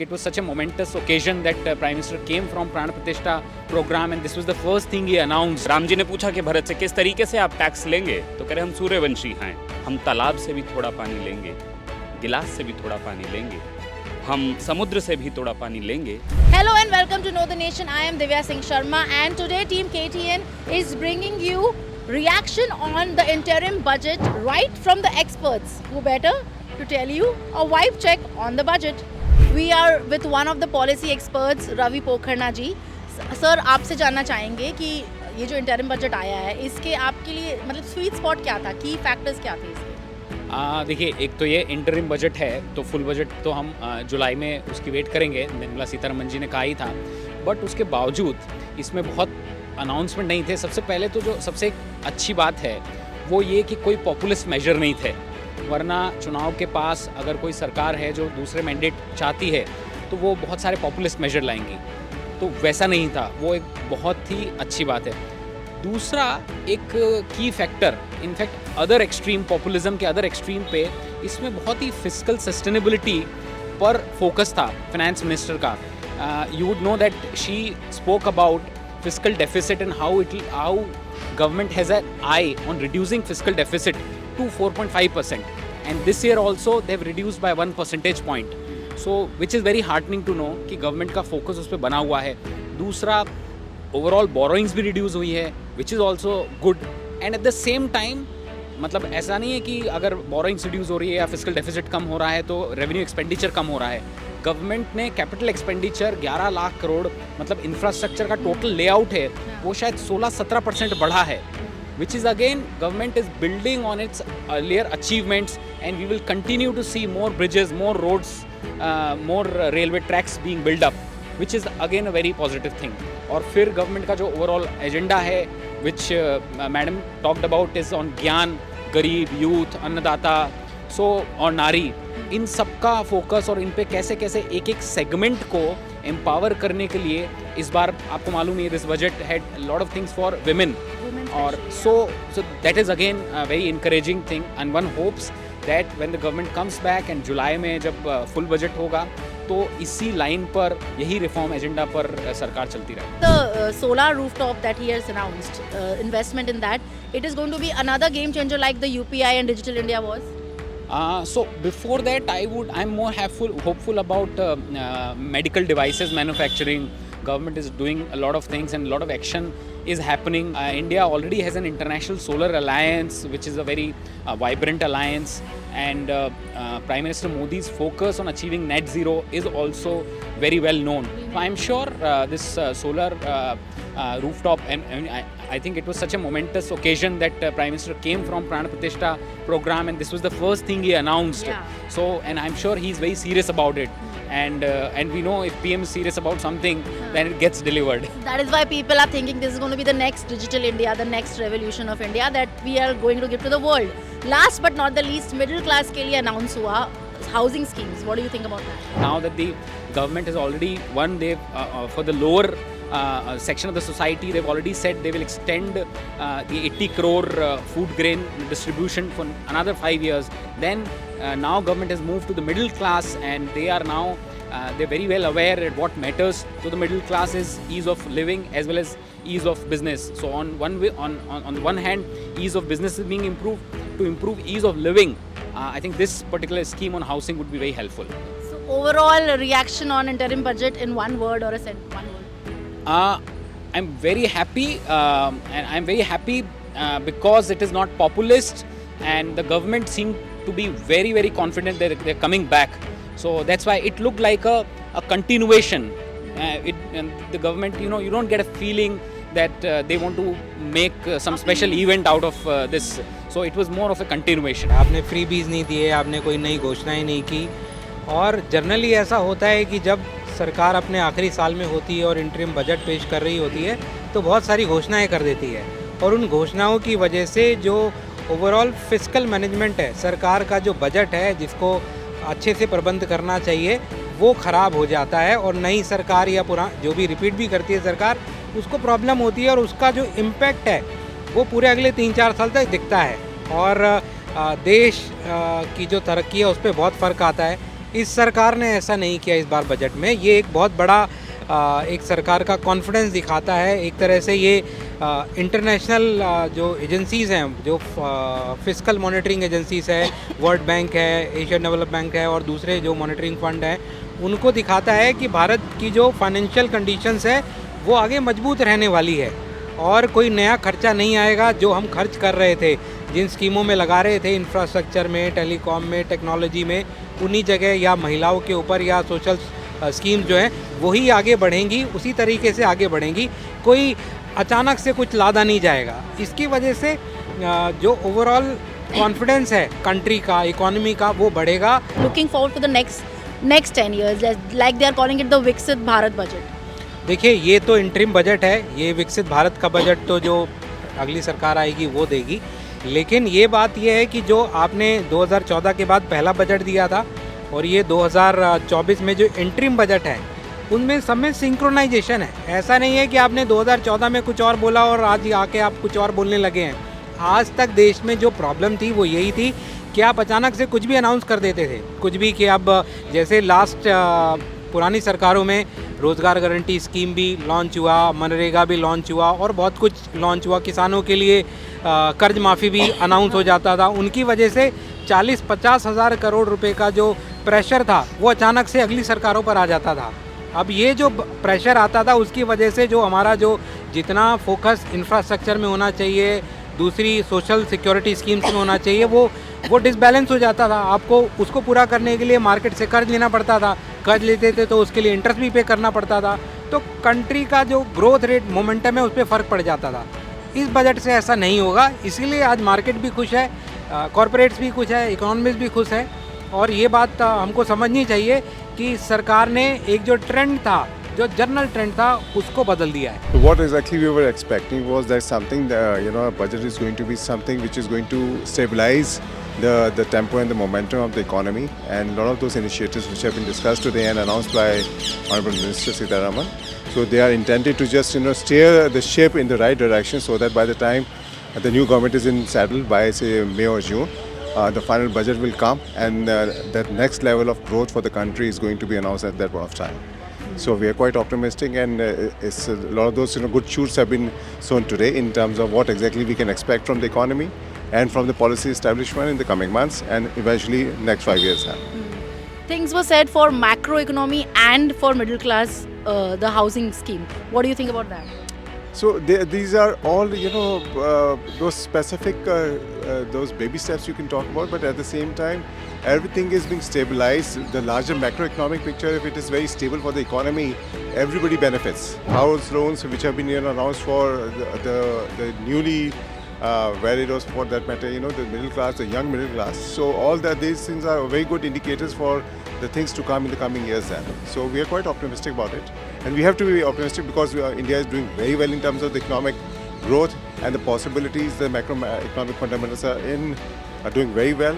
It was such a momentous occasion that Prime Minister came from Pran Pratishtha program and this was the first thing he announced. Ram ji ने पूछा कि भरत से किस तरीके से आप टैक्स लेंगे, तो कह रहे हम सूर्यवंशी हैं, हम तालाब से भी थोड़ा पानी लेंगे, गिलास से भी थोड़ा पानी लेंगे, हम समुद्र से भी थोड़ा पानी लेंगे. Hello and welcome to Know the Nation. I am Divya Singh Sharma and today Team KTN is bringing you reaction on the interim budget right from the experts. Who better to tell you a vibe check on the budget. We are with one of the policy experts, Ravi Pokharna ji. Sir आपसे जानना चाहेंगे कि ये जो interim budget आया है इसके आपके लिए मतलब स्वीट स्पॉट क्या था, की फैक्टर्स क्या थे इसके? देखिए, एक तो ये इंटरिम बजट है तो फुल बजट तो हम जुलाई में उसकी वेट करेंगे, निर्मला सीतारमण जी ने कहा ही था. बट उसके बावजूद इसमें बहुत अनाउंसमेंट नहीं थे. सबसे पहले तो जो सबसे अच्छी बात है वो ये कि कोई पॉपुलिस्ट मेजर नहीं थे, वरना चुनाव के पास अगर कोई सरकार है जो दूसरे मैंडेट चाहती है तो वो बहुत सारे पॉपुलिस्ट मेजर लाएंगी, तो वैसा नहीं था. वो एक बहुत ही अच्छी बात है. दूसरा एक की factor, in fact other extreme populism के अदर एक्सट्रीम पे इसमें बहुत ही फिस्कल सस्टेनेबिलिटी पर फोकस था फाइनेंस मिनिस्टर का. You would know that she spoke about fiscal deficit and how government has an eye on reducing fiscal deficit to 4.5%, and this year also they've reduced by 1 percentage point, so which is very heartening to know कि government का focus उस पर बना हुआ है. दूसरा, overall borrowings भी reduce हुई है, which is also good, and at the same time मतलब ऐसा नहीं है कि अगर borrowings reduce हो रही है या fiscal deficit कम हो रहा है तो revenue expenditure कम हो रहा है. गवर्नमेंट ने कैपिटल एक्सपेंडिचर 11 लाख करोड़ मतलब इंफ्रास्ट्रक्चर का टोटल लेआउट है वो शायद 16-17% बढ़ा है, which is again government is building on its earlier achievements and we will continue to see more bridges, more roads, more railway tracks being build up, which is again a very positive thing. और फिर government का जो overall agenda है which madam talked about is on Gyan, garib, youth, अन्नदाता, सो और नारी, इन सब का फोकस और इन पे कैसे कैसे एक एक सेगमेंट को एम्पावर करने के लिए इस बार आपको मालूम है this budget had lot of things for women, और so that is again very encouraging thing and one hopes that when the government comes back and जुलाई में जब फुल बजट होगा तो इसी लाइन पर यही रिफॉर्म एजेंडा पर सरकार चलती रहे. The solar rooftop that he has announced, investment in that, it is going to be another game changer like the UPI and Digital India was. So before that, I'm more hopeful about medical devices manufacturing. Government is doing a lot of things and a lot of action is happening. India already has an international solar alliance, which is a very vibrant alliance, and Prime Minister Modi's focus on achieving net zero is also very well known. So I'm sure this solar rooftop, and I think it was such a momentous occasion that Prime Minister came from Pran Pratishtha program and this was the first thing he announced. Yeah. So, and I'm sure he's very serious about it. And we know if PM is serious about something, then it gets delivered. That is why people are thinking this is going to be the next digital India, the next revolution of India that we are going to give to the world. Last but not the least, middle class के लिए announce हुआ housing schemes. What do you think about that? Now that the government has already for the lower section of the society, they've already said they will extend the 80 crore food grain distribution for another 5 years. Then now government has moved to the middle class, and they are now they're very well aware that what matters to the middle class is ease of living as well as ease of business. So on the one hand, ease of business is being improved. To improve ease of living, I think this particular scheme on housing would be very helpful. So overall reaction on interim budget in one word or one word? I'm very happy, and I'm very happy because it is not populist, and the government seemed to be very, very confident that they're coming back. So that's why it looked like a continuation. And the government, you don't get a feeling that they want to make some special event out of this. So it was more of a continuation. आपने free बीज नहीं दिए, आपने कोई नई घोषणाएं नहीं की, और जनरली ऐसा होता है कि जब सरकार अपने आखिरी साल में होती है और इंटरिम बजट पेश कर रही होती है तो बहुत सारी घोषणाएं कर देती है, और उन घोषणाओं की वजह से जो ओवरऑल फिस्कल मैनेजमेंट है, सरकार का जो बजट है जिसको अच्छे से प्रबंध करना चाहिए, वो ख़राब हो जाता है. और नई सरकार या जो भी रिपीट भी करती है सरकार, उसको प्रॉब्लम होती है और उसका जो इम्पैक्ट है वो पूरे अगले 3-4 साल तक दिखता है. और देश की जो तरक्की है उस पर बहुत फ़र्क आता है. इस सरकार ने ऐसा नहीं किया इस बार बजट में। ये एक बहुत बड़ा एक सरकार का कॉन्फिडेंस दिखाता है। एक तरह से ये इंटरनेशनल जो एजेंसीज़ हैं, जो फिस्कल मॉनिटरिंग एजेंसीज़ है, वर्ल्ड बैंक है, एशियन डेवलपमेंट बैंक है और दूसरे जो मॉनिटरिंग फंड हैं, उनको दिखाता है कि भारत की जो फाइनेंशियल कंडीशंस है वो आगे मजबूत रहने वाली है और कोई नया खर्चा नहीं आएगा। जो हम खर्च कर रहे थे, जिन स्कीमों में लगा रहे थे, इंफ्रास्ट्रक्चर में, टेलीकॉम में, टेक्नोलॉजी में, उन्हीं जगह या महिलाओं के ऊपर या सोशल स्कीम जो हैं वही आगे बढ़ेंगी, उसी तरीके से आगे बढ़ेंगी। कोई अचानक से कुछ लादा नहीं जाएगा। इसकी वजह से जो ओवरऑल कॉन्फिडेंस है कंट्री का, इकोनॉमी का, वो बढ़ेगा। Looking forward to the next 10 years, like they are calling it the Viksit Bharat budget. देखिए, ये तो इंटरिम बजट है, ये विकसित भारत का बजट तो जो अगली सरकार आएगी वो देगी। लेकिन ये बात ये है कि जो आपने 2014 के बाद पहला बजट दिया था और ये 2024 में जो इंटरिम बजट है, उनमें सब में सिंक्रोनाइजेशन है। ऐसा नहीं है कि आपने 2014 में कुछ और बोला और आज आके आप कुछ और बोलने लगे हैं। आज तक देश में जो प्रॉब्लम थी वो यही थी कि आप अचानक से कुछ भी अनाउंस कर देते थे, कुछ भी, कि अब जैसे लास्ट पुरानी सरकारों में रोज़गार गारंटी स्कीम भी लॉन्च हुआ, मनरेगा भी लॉन्च हुआ और बहुत कुछ लॉन्च हुआ। किसानों के लिए कर्ज माफ़ी भी अनाउंस हो जाता था। उनकी वजह से 40-50 हज़ार करोड़ रुपए का जो प्रेशर था वो अचानक से अगली सरकारों पर आ जाता था। अब ये जो प्रेशर आता था उसकी वजह से जो हमारा जो जितना फोकस इंफ्रास्ट्रक्चर में होना चाहिए, दूसरी सोशल सिक्योरिटी स्कीम्स में होना चाहिए, वो डिसबैलेंस हो जाता था। आपको उसको पूरा करने के लिए मार्केट से कर्ज लेना पड़ता था। कर्ज लेते थे तो उसके लिए इंटरेस्ट भी पे करना पड़ता था। तो कंट्री का जो ग्रोथ रेट मोमेंटम है उस पर फ़र्क पड़ जाता था। इस बजट से ऐसा नहीं होगा, इसीलिए आज मार्केट भी खुश है, कॉरपोरेट्स भी खुश है, इकोनॉमिस्ट भी खुश है। और ये बात हमको समझनी चाहिए कि सरकार ने एक जो ट्रेंड था, जो जनरल ट्रेंड था, उसको बदल दिया है। What exactly we were expecting was that something, a budget is going to be something which is going to stabilize the tempo and the momentum of the economy, and a lot of those initiatives which have been discussed today and announced by Honorable Minister Sitaraman. So they are intended to just steer the ship in the right direction, so that by the time the new government is in saddle by say May or June, the final budget will come, and that next level of growth for the country is going to be announced at that point of time. So we are quite optimistic, and it's a lot of those good shoots have been sown today in terms of what exactly we can expect from the economy and from the policy establishment in the coming months and eventually next 5 years. Things were said for macroeconomy and for middle class, the housing scheme. What do you think about that? So these are all those specific those baby steps you can talk about, but at the same time everything is being stabilized. The larger macroeconomic picture, if it is very stable for the economy, everybody benefits. House loans which have been announced for the newly where it was for that matter, the middle class, the young middle class. So all these things are very good indicators for the things to come in the coming years. Then, so we are quite optimistic about it, and we have to be optimistic because India is doing very well in terms of the economic growth and the possibilities. The macroeconomic fundamentals are doing very well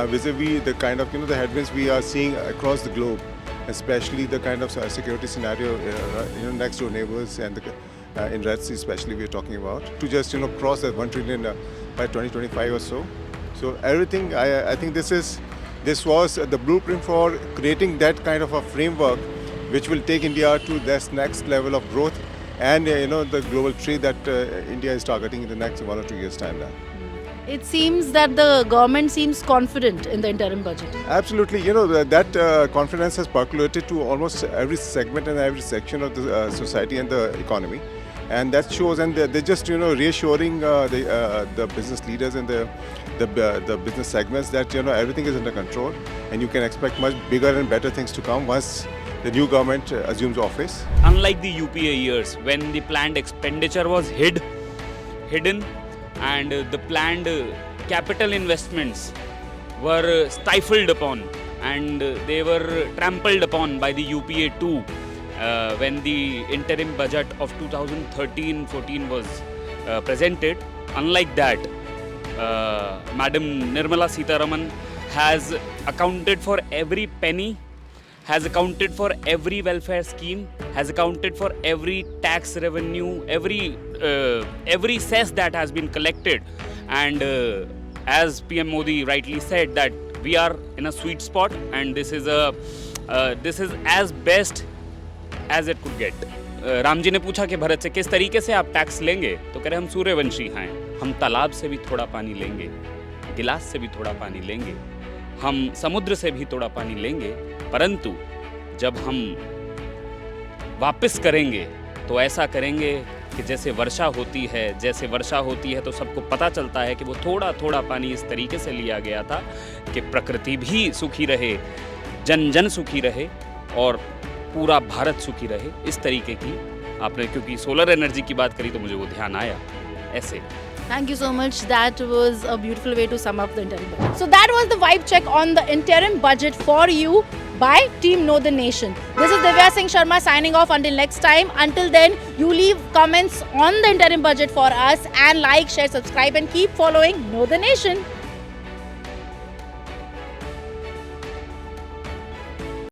vis-a-vis the kind of the headwinds we are seeing across the globe, especially the kind of security scenario next door neighbors and in Red Sea especially we are talking about, to just cross that 1 trillion by 2025 or so. So everything, I think this was the blueprint for creating that kind of a framework which will take India to this next level of growth and the global trade that India is targeting in the next 1 or 2 years time now. It seems that the government seems confident in the interim budget. Absolutely, that confidence has percolated to almost every segment and every section of the society and the economy, and that shows. And they're just reassuring the business leaders and the business segments that everything is under control, and you can expect much bigger and better things to come once the new government assumes office. Unlike the UPA years when the planned expenditure was hidden and the planned capital investments were stifled upon and they were trampled upon by the UPA 2 when the interim budget of 2013-14 was presented. Unlike that, Madam Nirmala Sitharaman has accounted for every penny, has accounted for every welfare scheme, has accounted for every tax revenue, every cess that has been collected, and as PM Modi rightly said that we are in a sweet spot, and this is as best as it could get. Ram ji ने पूछा कि भरत से किस तरीके से आप tax लेंगे, तो कह रहे हम सूर्यवंशी हैं, हम तालाब से भी थोड़ा पानी लेंगे, गिलास से भी थोड़ा पानी लेंगे, हम समुद्र से भी थोड़ा पानी लेंगे, परंतु जब हम वापस करेंगे तो ऐसा करेंगे कि जैसे वर्षा होती है तो सबको पता चलता है कि वो थोड़ा थोड़ा पानी इस तरीके से लिया गया था कि प्रकृति भी सुखी रहे, जन जन सुखी रहे और पूरा भारत सुखी रहे। इस तरीके की आपने, क्योंकि सोलर एनर्जी की बात करी तो मुझे वो ध्यान आया ऐसे। Thank you so much. That was a beautiful way to sum up the interim budget. So that was the vibe check on the interim budget for you by Team Know the Nation. This is Divya Singh Sharma signing off until next time. Until then, you leave comments on the interim budget for us and like, share, subscribe and keep following Know the Nation.